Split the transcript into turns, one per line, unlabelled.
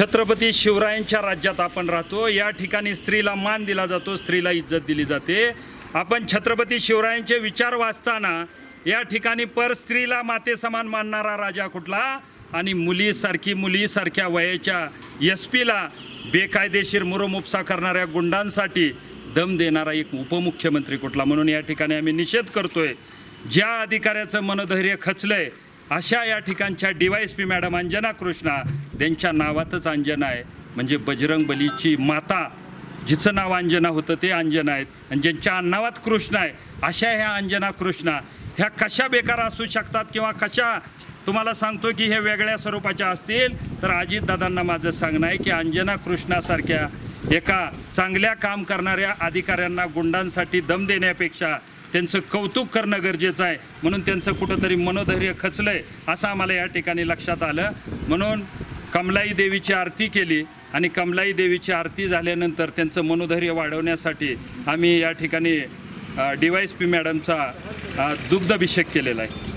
छत्रपती शिवरायांच्या राज्यात आपण राहतो। या ठिकाणी स्त्रीला मान दिला जातो, स्त्रीला इज्जत दिली जाते। आपण छत्रपती शिवरायांचे विचार वाचताना या ठिकाणी पर स्त्रीला माते समान मानणारा राजा कुठला आणि मुलीसारख्या वयाच्या एसपीला बेकायदेशीर मुरमुपसा करणाऱ्या गुंडांसाठी दम देणारा एक उपमुख्यमंत्री कुठला। म्हणून या ठिकाणी आम्ही निषेध करतोय। ज्या अधिकाऱ्याचं मनोधैर्य खचलंय अशा या ठिकाणच्या DYSP मॅडम अंजना कृष्णा, त्यांच्या नावातच अंजना आहे, म्हणजे बजरंग बलीची माता जिचं नाव अंजना होतं ते अंजना आहेत आणि ज्यांच्या नावात कृष्ण आहे अशा ह्या अंजना कृष्णा ह्या कशा बेकार असू शकतात किंवा कशा तुम्हाला सांगतो की हे वेगळ्या स्वरूपाच्या असतील तर अजितदादांना माझं सांगणं आहे की अंजना कृष्णासारख्या एका चांगल्या काम करणाऱ्या अधिकाऱ्यांना गुंडांसाठी दम देण्यापेक्षा त्यांचं कौतुक करणं गरजेचं आहे। म्हणून त्यांचं कुठंतरी मनोधैर्य खचलंय असं आम्हाला या ठिकाणी लक्षात आलं। म्हणून कमलाई देवीची आरती केली आणि कमलाई देवीची आरती झाल्यानंतर त्यांचं मनोधैर्य वाढवण्यासाठी आम्ही या ठिकाणी DYSP मॅडमचा दुग्धाभिषेक केलेला आहे।